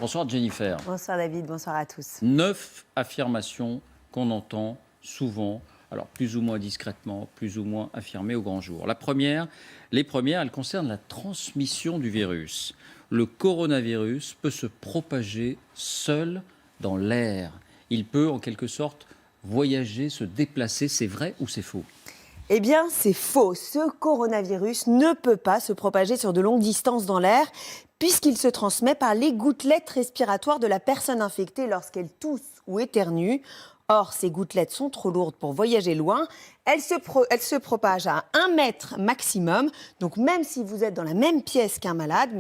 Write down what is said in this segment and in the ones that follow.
Bonsoir Jennifer. Bonsoir David, bonsoir à tous. 9 affirmations qu'on entend souvent, alors plus ou moins discrètement, plus ou moins affirmées au grand jour. Les premières, elles concernent la transmission du virus. Le coronavirus peut se propager seul dans l'air. Il peut en quelque sorte voyager, se déplacer. C'est vrai ou c'est faux ? Eh bien, c'est faux. Ce coronavirus ne peut pas se propager sur de longues distances dans l'air, puisqu'il se transmet par les gouttelettes respiratoires de la personne infectée lorsqu'elle tousse ou éternue. Or, ces gouttelettes sont trop lourdes pour voyager loin. Elles se propagent à 1 mètre maximum. Donc, même si vous êtes dans la même pièce qu'un malade,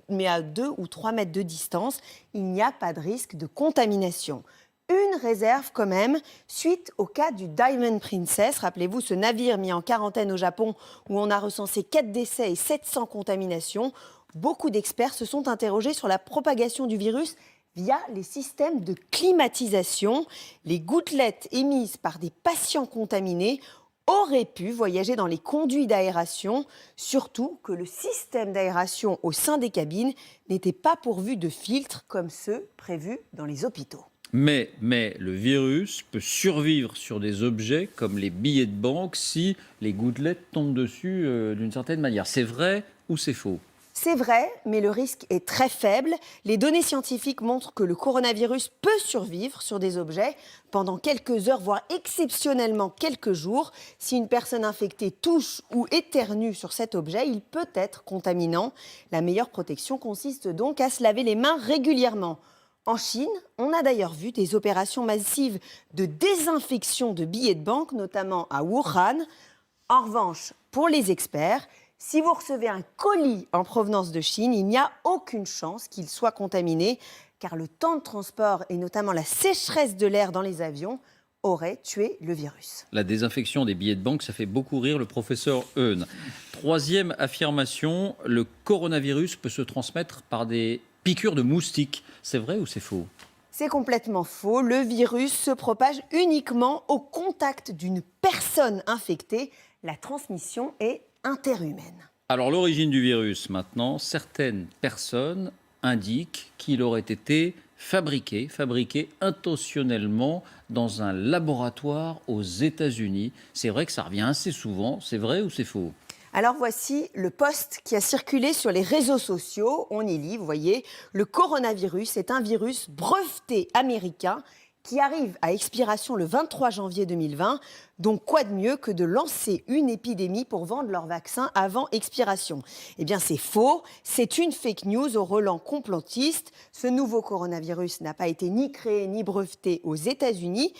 mais à 2 ou 3 mètres de distance, il n'y a pas de risque de contamination. Une réserve quand même, suite au cas du Diamond Princess. Rappelez-vous, ce navire mis en quarantaine au Japon où on a recensé 4 décès et 700 contaminations. Beaucoup d'experts se sont interrogés sur la propagation du virus via les systèmes de climatisation. Les gouttelettes émises par des patients contaminés auraient pu voyager dans les conduits d'aération, surtout que le système d'aération au sein des cabines n'était pas pourvu de filtres comme ceux prévus dans les hôpitaux. Mais le virus peut survivre sur des objets comme les billets de banque si les gouttelettes tombent dessus d'une certaine manière. C'est vrai ou c'est faux ? C'est vrai, mais le risque est très faible. Les données scientifiques montrent que le coronavirus peut survivre sur des objets pendant quelques heures, voire exceptionnellement quelques jours. Si une personne infectée touche ou éternue sur cet objet, il peut être contaminant. La meilleure protection consiste donc à se laver les mains régulièrement. En Chine, on a d'ailleurs vu des opérations massives de désinfection de billets de banque, notamment à Wuhan. En revanche, pour les experts, si vous recevez un colis en provenance de Chine, il n'y a aucune chance qu'il soit contaminé, car le temps de transport et notamment la sécheresse de l'air dans les avions aurait tué le virus. La désinfection des billets de banque, ça fait beaucoup rire le professeur Eun. Troisième affirmation, le coronavirus peut se transmettre par des piqûres de moustiques. C'est vrai ou c'est faux ? C'est complètement faux. Le virus se propage uniquement au contact d'une personne infectée. La transmission est interhumaine. Alors l'origine du virus maintenant, certaines personnes indiquent qu'il aurait été fabriqué intentionnellement dans un laboratoire aux États-Unis. C'est vrai que ça revient assez souvent. C'est vrai ou c'est faux ? Alors voici le post qui a circulé sur les réseaux sociaux. On y lit, vous voyez, le coronavirus est un virus breveté américain qui arrive à expiration le 23 janvier 2020. Donc quoi de mieux que de lancer une épidémie pour vendre leur vaccin avant expiration ? Eh bien c'est faux, c'est une fake news au relent complotiste. Ce nouveau coronavirus n'a pas été ni créé ni breveté aux États-Unis.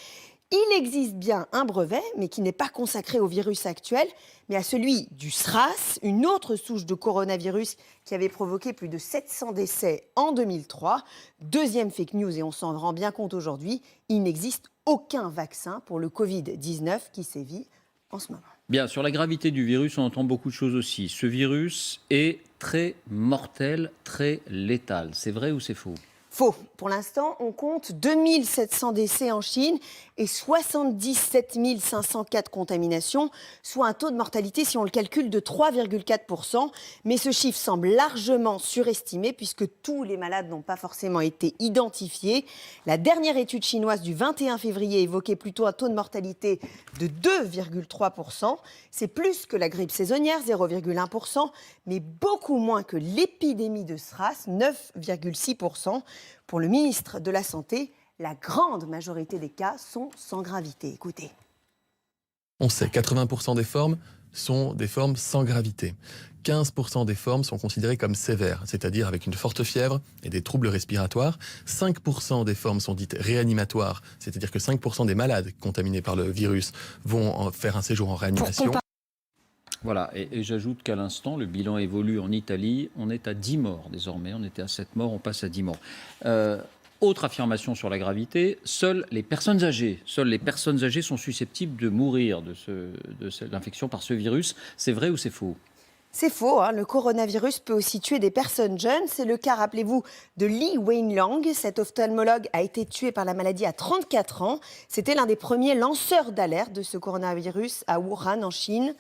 Il existe bien un brevet, mais qui n'est pas consacré au virus actuel, mais à celui du SRAS, une autre souche de coronavirus qui avait provoqué plus de 700 décès en 2003. Deuxième fake news, et on s'en rend bien compte aujourd'hui, il n'existe aucun vaccin pour le Covid-19 qui sévit en ce moment. Bien, sur la gravité du virus, on entend beaucoup de choses aussi. Ce virus est très mortel, très létal. C'est vrai ou c'est faux ? Faux. Pour l'instant, on compte 2700 décès en Chine et 77 504 contaminations, soit un taux de mortalité, si on le calcule, de 3,4%. Mais ce chiffre semble largement surestimé puisque tous les malades n'ont pas forcément été identifiés. La dernière étude chinoise du 21 février évoquait plutôt un taux de mortalité de 2,3%. C'est plus que la grippe saisonnière, 0,1%, mais beaucoup moins que l'épidémie de SRAS, 9,6%. Pour le ministre de la Santé, la grande majorité des cas sont sans gravité. Écoutez. On sait, 80% des formes sont des formes sans gravité. 15% des formes sont considérées comme sévères, c'est-à-dire avec une forte fièvre et des troubles respiratoires. 5% des formes sont dites réanimatoires, c'est-à-dire que 5% des malades contaminés par le virus vont faire un séjour en réanimation. Voilà, et j'ajoute qu'à l'instant, le bilan évolue en Italie. On est à 10 morts désormais. On était à 7 morts, on passe à 10 morts. Autre affirmation sur la gravité, seules les personnes âgées sont susceptibles de mourir de l'infection par ce virus. C'est vrai ou c'est faux ? C'est faux, hein. Le coronavirus peut aussi tuer des personnes jeunes. C'est le cas, rappelez-vous, de Li Wenliang. Cet ophtalmologue a été tué par la maladie à 34 ans. C'était l'un des premiers lanceurs d'alerte de ce coronavirus à Wuhan, en Chine.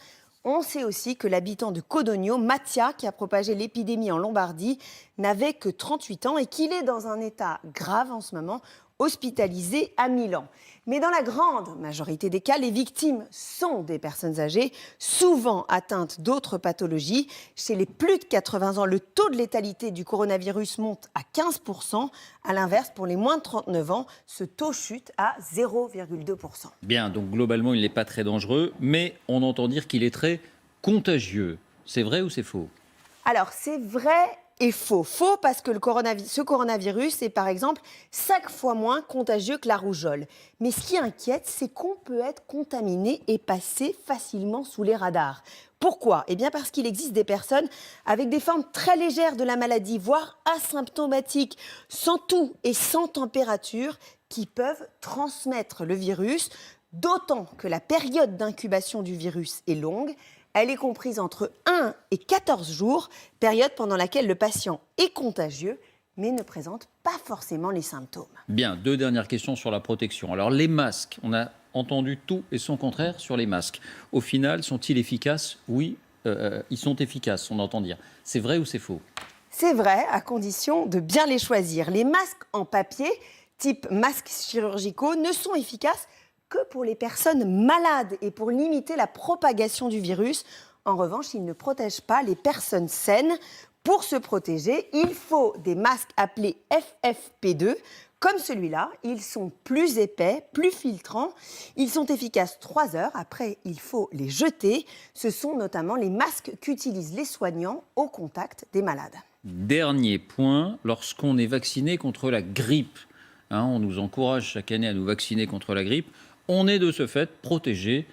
On sait aussi que l'habitant de Codogno, Mattia, qui a propagé l'épidémie en Lombardie, n'avait que 38 ans et qu'il est dans un état grave en ce moment, hospitalisé à Milan. Mais dans la grande majorité des cas, les victimes sont des personnes âgées, souvent atteintes d'autres pathologies. Chez les plus de 80 ans, le taux de létalité du coronavirus monte à 15%. À l'inverse, pour les moins de 39 ans, ce taux chute à 0,2%. Bien, donc globalement, il n'est pas très dangereux, mais on entend dire qu'il est très contagieux. C'est vrai ou c'est faux? Alors, c'est vrai et faux. Faux parce que ce coronavirus est par exemple 5 fois moins contagieux que la rougeole. Mais ce qui inquiète, c'est qu'on peut être contaminé et passer facilement sous les radars. Pourquoi? Eh bien parce qu'il existe des personnes avec des formes très légères de la maladie, voire asymptomatiques, sans toux et sans température, qui peuvent transmettre le virus, d'autant que la période d'incubation du virus est longue. Elle est comprise entre 1 et 14 jours, période pendant laquelle le patient est contagieux, mais ne présente pas forcément les symptômes. Bien, 2 dernières questions sur la protection. Alors, les masques, on a entendu tout et son contraire sur les masques. Au final, sont-ils efficaces? Oui, ils sont efficaces, on entend dire. C'est vrai ou c'est faux? C'est vrai, à condition de bien les choisir. Les masques en papier, type masques chirurgicaux, ne sont efficaces que pour les personnes malades et pour limiter la propagation du virus. En revanche, ils ne protègent pas les personnes saines. Pour se protéger, il faut des masques appelés FFP2, comme celui-là. Ils sont plus épais, plus filtrants. Ils sont efficaces 3 heures. Après, il faut les jeter. Ce sont notamment les masques qu'utilisent les soignants au contact des malades. Dernier point, lorsqu'on est vacciné contre la grippe, on nous encourage chaque année à nous vacciner contre la grippe, on est de ce fait protégé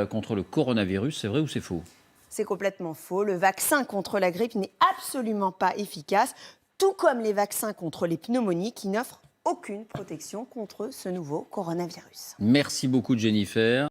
contre le coronavirus. C'est vrai ou c'est faux? C'est complètement faux. Le vaccin contre la grippe n'est absolument pas efficace, tout comme les vaccins contre les pneumonies qui n'offrent aucune protection contre ce nouveau coronavirus. Merci beaucoup Jennifer.